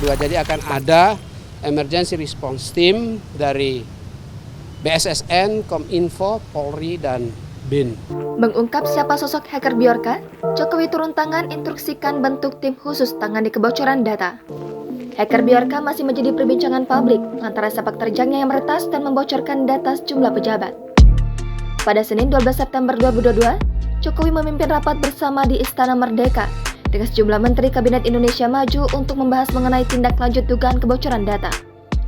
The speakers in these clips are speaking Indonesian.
kedua. Jadi akan ada emergency response team dari BSSN, Kominfo, Polri, dan BIN. Mengungkap siapa sosok hacker Bjorka, Jokowi turun tangan instruksikan bentuk tim khusus tangani kebocoran data. Hacker Bjorka masih menjadi perbincangan publik lantaran sepak terjangnya yang meretas dan membocorkan data sejumlah pejabat. Pada Senin 12 September 2022, Jokowi memimpin rapat bersama di Istana Merdeka dengan sejumlah Menteri Kabinet Indonesia Maju untuk membahas mengenai tindak lanjut dugaan kebocoran data.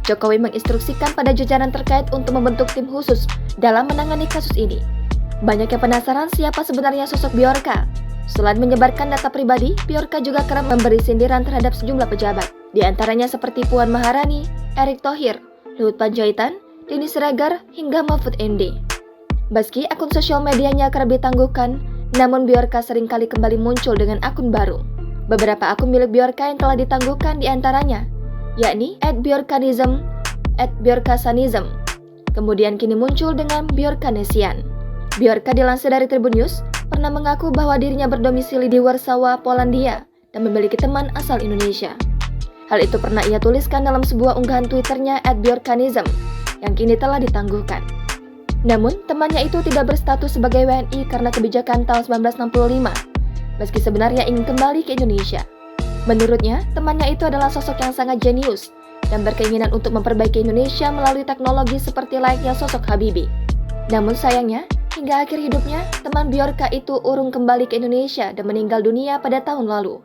Jokowi menginstruksikan pada jajaran terkait untuk membentuk tim khusus dalam menangani kasus ini. Banyak yang penasaran siapa sebenarnya sosok Bjorka. Selain menyebarkan data pribadi, Bjorka juga kerap memberi sindiran terhadap sejumlah pejabat. Di antaranya seperti Puan Maharani, Erick Thohir, Luhut Panjaitan, Denny Siregar, hingga Mahfud MD. Meski akun sosial medianya kerap ditangguhkan, namun Bjorka seringkali kembali muncul dengan akun baru. Beberapa akun milik Bjorka yang telah ditangguhkan diantaranya, yakni @Bjorkanism, @Bjorkasanism. Kemudian kini muncul dengan Bjorkanesian. Bjorka dilansir dari Tribun News, pernah mengaku bahwa dirinya berdomisili di Warsawa, Polandia, dan memiliki teman asal Indonesia. Hal itu pernah ia tuliskan dalam sebuah unggahan Twitternya @Bjorkanism, yang kini telah ditangguhkan. Namun, temannya itu tidak berstatus sebagai WNI karena kebijakan tahun 1965, meski sebenarnya ingin kembali ke Indonesia. Menurutnya, temannya itu adalah sosok yang sangat jenius dan berkeinginan untuk memperbaiki Indonesia melalui teknologi seperti layaknya sosok Habibie. Namun sayangnya, hingga akhir hidupnya, teman Bjorka itu urung kembali ke Indonesia dan meninggal dunia pada tahun lalu.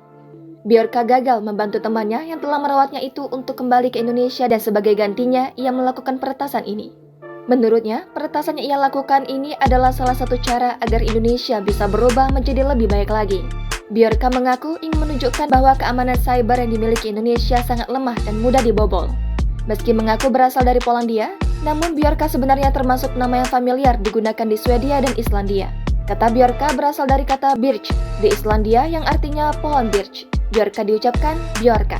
Bjorka gagal membantu temannya yang telah merawatnya itu untuk kembali ke Indonesia dan sebagai gantinya, ia melakukan peretasan ini. Menurutnya, peretasan yang ia lakukan ini adalah salah satu cara agar Indonesia bisa berubah menjadi lebih baik lagi. Bjorka mengaku ingin menunjukkan bahwa keamanan cyber yang dimiliki Indonesia sangat lemah dan mudah dibobol. Meski mengaku berasal dari Polandia, namun Bjorka sebenarnya termasuk nama yang familiar digunakan di Swedia dan Islandia. Kata Bjorka berasal dari kata birch di Islandia yang artinya pohon birch. Bjorka diucapkan Bjorka.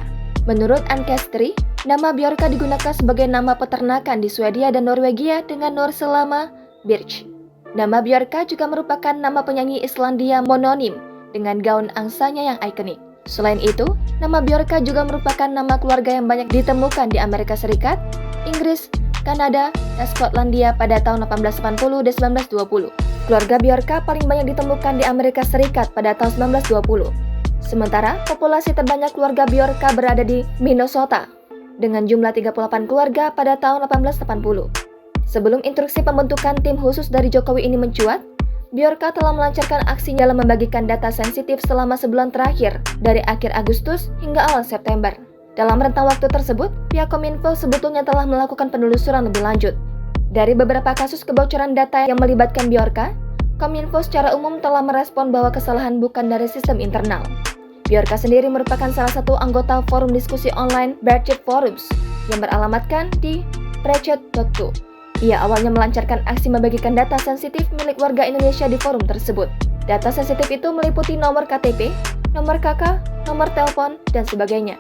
Menurut Ancestry, nama Bjorka digunakan sebagai nama peternakan di Swedia dan Norwegia dengan Norselama birch. Nama Bjorka juga merupakan nama penyanyi Islandia mononim dengan gaun angsanya yang ikonik. Selain itu, nama Bjorka juga merupakan nama keluarga yang banyak ditemukan di Amerika Serikat, Inggris, Kanada, dan Skotlandia pada tahun 1880 dan 1920. Keluarga Bjorka paling banyak ditemukan di Amerika Serikat pada tahun 1920. Sementara, populasi terbanyak keluarga Bjorka berada di Minnesota, dengan jumlah 38 keluarga pada tahun 1880. Sebelum instruksi pembentukan tim khusus dari Jokowi ini mencuat, Bjorka telah melancarkan aksinya dalam membagikan data sensitif selama sebulan terakhir, dari akhir Agustus hingga awal September. Dalam rentang waktu tersebut, pihak Kominfo sebetulnya telah melakukan penelusuran lebih lanjut. Dari beberapa kasus kebocoran data yang melibatkan Bjorka, Kominfo secara umum telah merespon bahwa kesalahan bukan dari sistem internal. Bjorka sendiri merupakan salah satu anggota forum diskusi online Berchet Forums yang beralamatkan di Berchet.to. Ia awalnya melancarkan aksi membagikan data sensitif milik warga Indonesia di forum tersebut. Data sensitif itu meliputi nomor KTP, nomor KK, nomor telepon, dan sebagainya.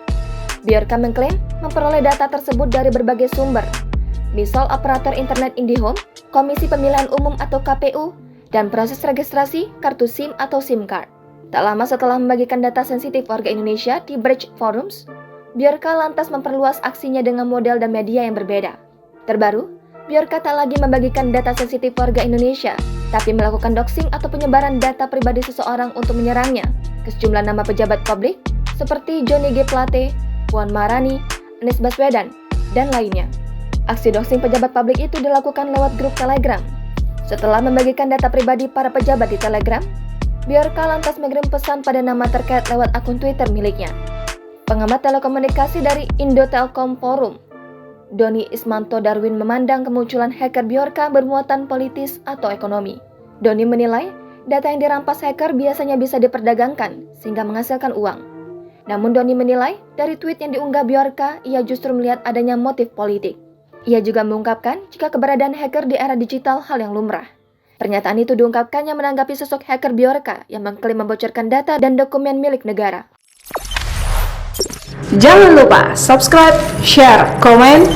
Bjorka mengklaim memperoleh data tersebut dari berbagai sumber, misal operator internet IndiHome, Komisi Pemilihan Umum atau KPU, dan proses registrasi kartu SIM atau SIM card. Tak lama setelah membagikan data sensitif warga Indonesia di Berchet Forums, Bjorka lantas memperluas aksinya dengan model dan media yang berbeda. Terbaru, Bjorka tak lagi membagikan data sensitif warga Indonesia, tapi melakukan doxing atau penyebaran data pribadi seseorang untuk menyerangnya ke sejumlah nama pejabat publik seperti Johnny G. Plate, Puan Maharani, Anies Baswedan, dan lainnya. Aksi doxing pejabat publik itu dilakukan lewat grup Telegram. Setelah membagikan data pribadi para pejabat di Telegram, Bjorka lantas mengirim pesan pada nama terkait lewat akun Twitter miliknya. Pengamat telekomunikasi dari Indo-Telkom Forum, Doni Ismanto Darwin memandang kemunculan hacker Bjorka bermuatan politis atau ekonomi. Doni menilai, data yang dirampas hacker biasanya bisa diperdagangkan sehingga menghasilkan uang. Namun Doni menilai, dari tweet yang diunggah Bjorka, ia justru melihat adanya motif politik. Ia juga mengungkapkan jika keberadaan hacker di era digital hal yang lumrah. Pernyataan itu diungkapkannya menanggapi sosok hacker Bjorka yang mengklaim membocorkan data dan dokumen milik negara. Jangan lupa subscribe, share, komen,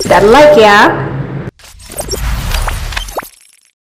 dan like ya!